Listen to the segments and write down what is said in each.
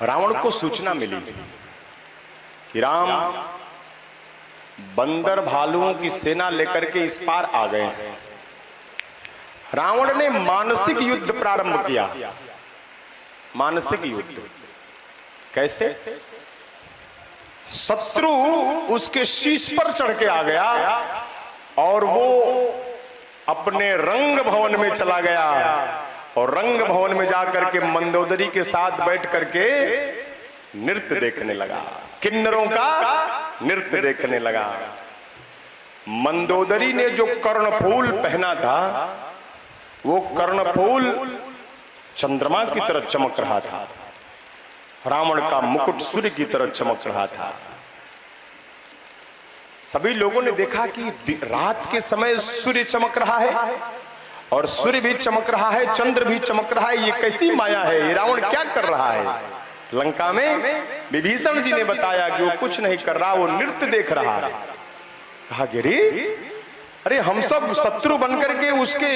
रावण को सूचना मिली कि राम बंदर भालुओं की सेना लेकर के इस पार आ गए हैं। रावण ने मानसिक युद्ध प्रारंभ किया। मानसिक युद्ध कैसे? शत्रु उसके शीश पर चढ़ के आ गया और वो अपने रंग भवन में चला गया और रंग भवन में जाकर के मंदोदरी के साथ बैठ करके नृत्य देखने लगा, किन्नरों का नृत्य देखने लगा। मंदोदरी ने जो कर्णफूल पहना था वो कर्णफूल चंद्रमा की तरह चमक रहा था, रावण का मुकुट सूर्य की तरह चमक रहा था। सभी लोगों ने देखा कि रात के समय सूर्य चमक रहा है और सूर्य भी चमक रहा है, चंद्र भी चमक रहा है, ये कैसी माया है, ये रावण क्या कर रहा है? लंका में विभीषण जी ने बताया कि वो कुछ नहीं कर रहा, वो नृत्य देख रहा है। कहा गिरी, अरे हम सब शत्रु बनकर के उसके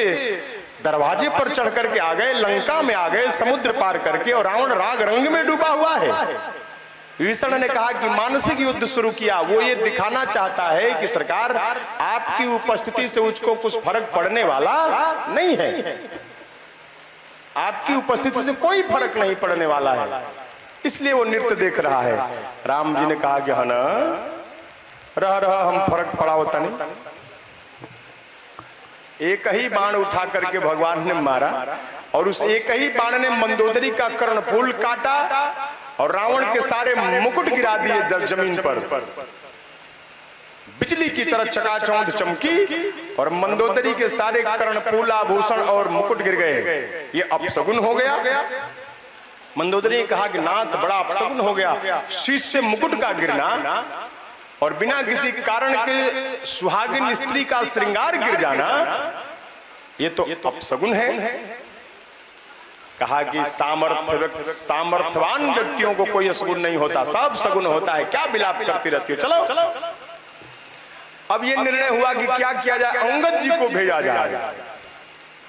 दरवाजे पर चढ़ करके आ गए, लंका में आ गए, समुद्र पार करके, और रावण राग रंग में डूबा हुआ है। विभीषण ने कहा कि मानसिक युद्ध शुरू किया। वो ये दिखाना चाहता है कि सरकार आपकी उपस्थिति से उसको कुछ फर्क पड़ने वाला नहीं है, आपकी उपस्थिति से कोई फर्क नहीं पड़ने वाला है, इसलिए वो नृत्य देख रहा है। राम जी ने कहा कि हन रह हम फर्क पड़ा होता नहीं। एक ही बाण उठा करके भगवान ने मारा और उस एक ही बाण ने मंदोदरी का कर्णफूल काटा और रावण के सारे मुकुट गिरा दिए जमीन पर। बिजली की तरह चकाचौंध चमकी और मंदोदरी के सारे कर्णफूल आभूषण और मुकुट गिर गए। ये अपशगुन हो गया। मंदोदरी ने कहा कि नाथ बड़ा अपशगुन हो गया, शीश से मुकुट का गिरना और बिना किसी कारण के सुहागिन स्त्री का श्रृंगार गिर जाना, ये तो अपशगुन है। कहा कि सामर्थ्यवान व्यक्तियों को कोई असगुन नहीं होता, सब सगुन होता है, क्या विलाप करती रहती हो, चलो। अब ये निर्णय हुआ कि क्या किया जाए, अंगद जी को भेजा जाए,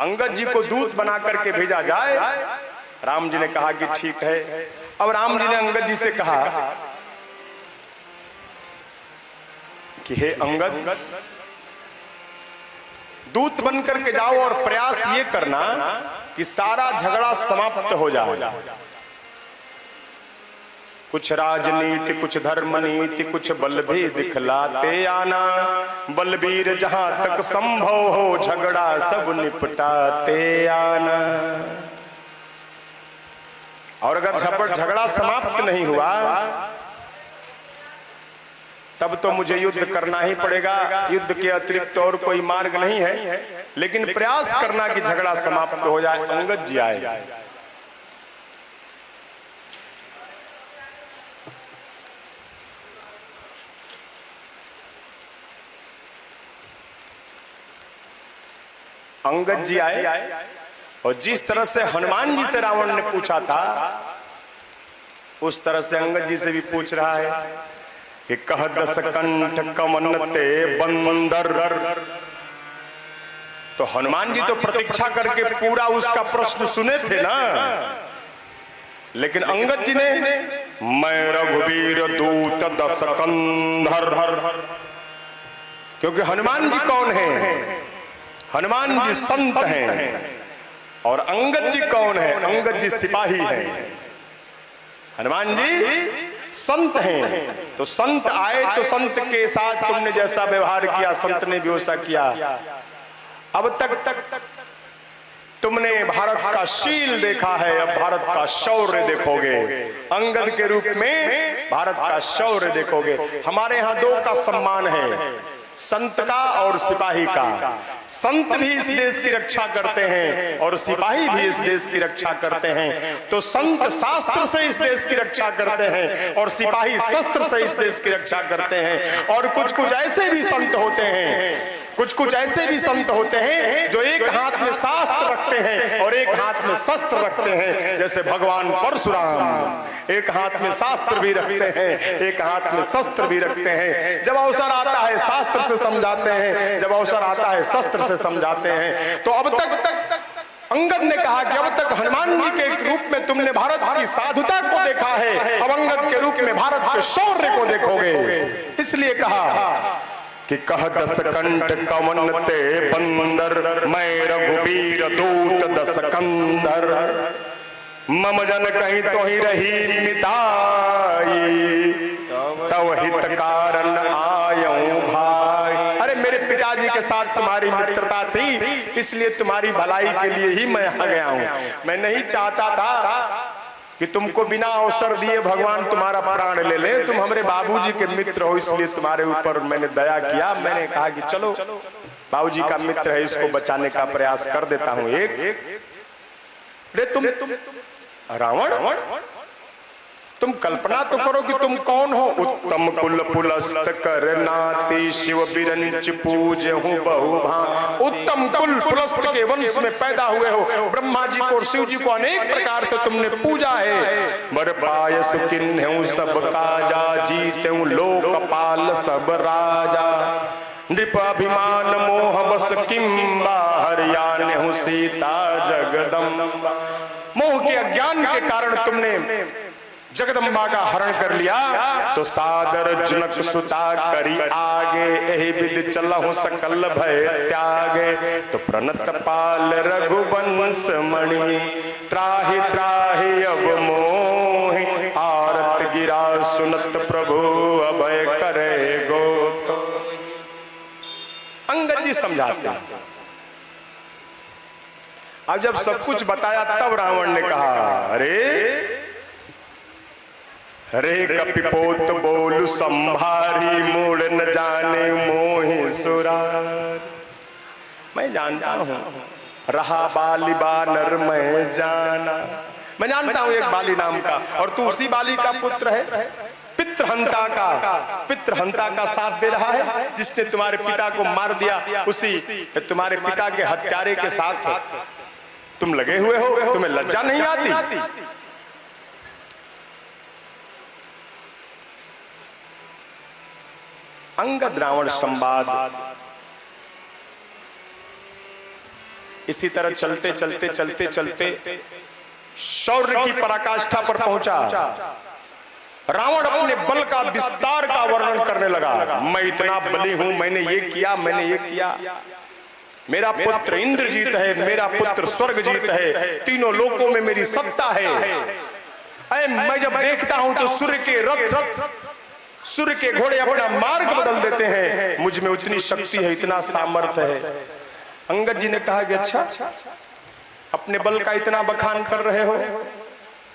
अंगद जी को दूत बना करके भेजा जाए। राम जी ने कहा कि ठीक है। अब राम जी ने अंगद जी से कहा कि हे अंगद, दूत बन करके जाओ और प्रयास ये करना कि सारा झगड़ा समाप्त हो जाए। कुछ राजनीति, कुछ धर्म नीति, कुछ बल भी दिखलाते आना, बलबीर जहां तक संभव हो झगड़ा सब निपटाते आना। और अगर झगड़ा समाप्त नहीं हुआ तब तो मुझे युद्ध करना ही पड़ेगा, युद्ध के अतिरिक्त और कोई मार्ग नहीं है, लेकिन प्रयास करना कि झगड़ा समाप्त हो जाए। अंगद जी आए। अंगद जी आए और जिस तरह से हनुमान जी से रावण ने पूछा था उस तरह से अंगद जी से भी पूछ रहा है कि कह दस कंठ कमनते बंदर। तो हनुमान जी तो प्रतीक्षा करके पूरा उसका प्रश्न सुने थे ना, लेकिन अंगद जी ने मैं रघुवीर दूत दस कंधर, क्योंकि हनुमान जी कौन है? हनुमान जी संत हैं और अंगद जी कौन है? अंगद जी सिपाही हैं। हनुमान जी संत हैं, तो संत आए तो संत के साथ तुमने जैसा व्यवहार किया संत ने भी वैसा किया। अब तक तुमने भारत का शील देखा है, अब भारत का शौर्य देखोगे। अंगद के रूप में भारत का शौर्य देखोगे। हमारे यहाँ दो का सम्मान है, संत का और सिपाही का। संत भी इस देश की रक्षा करते हैं और सिपाही भी इस देश की रक्षा करते हैं। तो संत शास्त्र से इस देश की रक्षा करते हैं और सिपाही शस्त्र से इस देश की रक्षा करते हैं। और कुछ कुछ ऐसे भी संत होते हैं, कुछ ऐसे भी संत होते हैं जो एक हाथ में शास्त्र रखते हैं और एक हाथ में शस्त्र रखते हैं। जैसे भगवान परशुराम एक हाथ में शास्त्र भी रखते हैं, एक हाथ में शस्त्र भी रखते हैं। जब अवसर आता है शास्त्र से समझाते हैं, जब अवसर आता है शस्त्र से समझाते हैं। तो अब तक अंगद ने कहा कि अब तक हनुमान जी के रूप में तुमने भारत की साधुता को देखा है, अब अंगद के रूप में भारत के शौर्य को देखोगे। इसलिए कहा कि कह दस कंठ कवन ते बंदर, मैं रघुबीर दूत दस कंदर, मम जन कहीं तो ही रही मिताई, तव हित कारण आयऊं भाई। अरे मेरे पिताजी के साथ तुम्हारी मित्रता थी, इसलिए तुम्हारी भलाई के लिए ही मैं आ गया हूं। मैं नहीं चाहता था कि तुमको बिना अवसर दिए भगवान तुम्हारा प्राण ले ले। तुम हमारे बाबूजी के मित्र हो, इसलिए तुम्हारे ऊपर मैंने दया किया। मैंने कहा कि चलो बाबूजी का मित्र है, इसको बचाने का प्रयास कर देता हूं। अरे तुम रावण, तुम कल्पना तो करो कि तुम कौन हो। उत्तम कुल पुलस्त कर नाती, शिव बिरंच पूज हूँ बहुभा। उत्तम कुल पुलस्त के वंश में पैदा हुए हो, ब्रह्मा जी को और शिव जी को अनेक प्रकार से तुमने पूजा है। बर पायस किन्हूं सब काजा, जीते लोकपाल सब राजा। नृप अभिमान मोह बस किम्बा, हरियाणे हूँ सीता जगदम्बा। मोह के अज्ञान के कारण तुमने जगदम्बा का हरण कर लिया, तो सादर जनक सुता करी आगे, यही विधि चलहु सकल भय त्यागे। तो प्रणत पाल रघुवंश मणि, त्राहि त्राहि अब मोहि, आरत गिरा सुनत प्रभु अभय करे गो। अंगद जी समझाते हैं। अब जब सब कुछ बताया तब रावण ने कहा, अरे कपिपोत बोलू संभारी, मूड न जाने मोहि सुरार। मैं जानता हूं रहा बाली बानर मैं जाना, मैं जानता हूं एक बाली नाम का, और तू उसी बाली का पुत्र है। पितृहंता का साथ दे रहा है, जिसने तुम्हारे पिता को मार दिया। उसी तुम्हारे पिता के हत्यारे के साथ तुम लगे हुए हो। तुम्हें लज्जा नहीं आती? अंगद रावण संवाद इसी तरह चलते चलते चलते चलते शौर्य की पराकाष्ठा पर पहुंचा। रावण अपने बल का विस्तार का वर्णन करने लगा। मैं इतना बली हूं, मैंने ये किया, मैंने ये किया। मेरा पुत्र इंद्रजीत है, मेरा पुत्र स्वर्गजीत है, तीनों लोकों में मेरी सत्ता है। मैं जब देखता हूं तो सूर्य के रथ, सूर्य के घोड़े अपना मार्ग बदल देते हैं। मुझ में उतनी शक्ति है, इतना सामर्थ्य है। अंगद जी ने कहा कि अच्छा, अपने बल का इतना बखान कर रहे हो,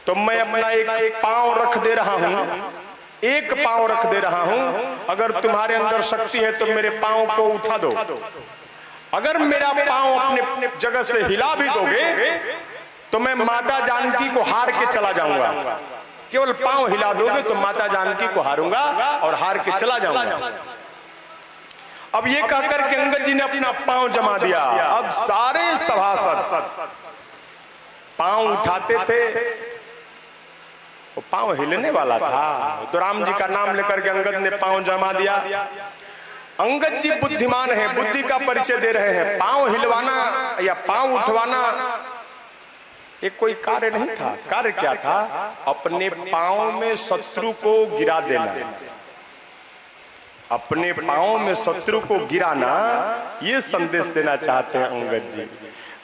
तो मैं अपना एक पांव रख दे रहा हूं, एक पांव रख दे रहा हूं। अगर तुम्हारे अंदर शक्ति है तो मेरे पांव को उठा दो। अगर मेरा पांव अपने जगह से हिला भी दोगे तो मैं माता जानकी को हार के चला जाऊंगा। केवल पांव हिला दोगे तो माता जानकी को हारूंगा और हार के चला जाऊंगा। अब ये कहकर के अंगद जी ने अपना पांव जमा दिया। अब सारे सभासद पांव उठाते थे, वो पांव हिलने वाला था, तो राम जी का नाम लेकर के अंगद ने पांव जमा दिया। अंगद जी बुद्धिमान है, बुद्धि का परिचय दे रहे हैं। पांव हिलवाना या पांव उठवाना एक कोई कार्य नहीं था। कार्य क्या था? अपने पांव में शत्रु को गिरा देना, अपने पांव में शत्रु को गिराना, ये संदेश देना चाहते हैं अंगद जी।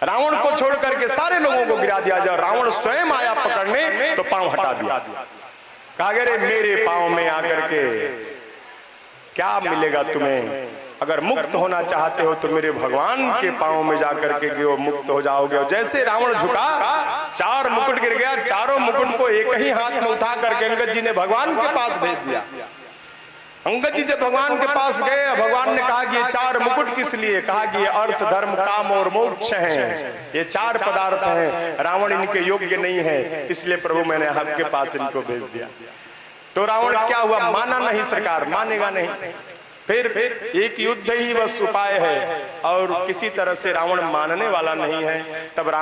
रावण को छोड़ करके सारे लोगों को गिरा दिया जाए। रावण स्वयं आया पकड़ने तो पांव हटा दिया। कहा गया, मेरे पांव में आकर के क्या मिलेगा तुम्हें? अगर मुक्त होना चाहते हो तो मेरे भगवान के पांव में जाकर के गिरो, मुक्त हो जाओगे। और जैसे रावण झुका, 4 मुकुट गिर गया। चारों मुकुट को एक ही हाथ में उठा करके अंगद जी ने भगवान के पास भेज दिया। अंगद जी जब भगवान के पास गए, भगवान ने कहा कि ये 4 मुकुट किस लिए? कहा कि ये अर्थ, धर्म, काम और मोक्ष हैं, ये 4 पदार्थ हैं, रावण इनके योग्य नहीं है, इसलिए प्रभु मैंने आपके पास इनको भेज दिया। तो रावण क्या हुआ? माना नहीं, सरकार मानेगा नहीं। फिर एक युद्ध ही बस उपाय है, और किसी तरह से रावण मानने वाला नहीं है। तब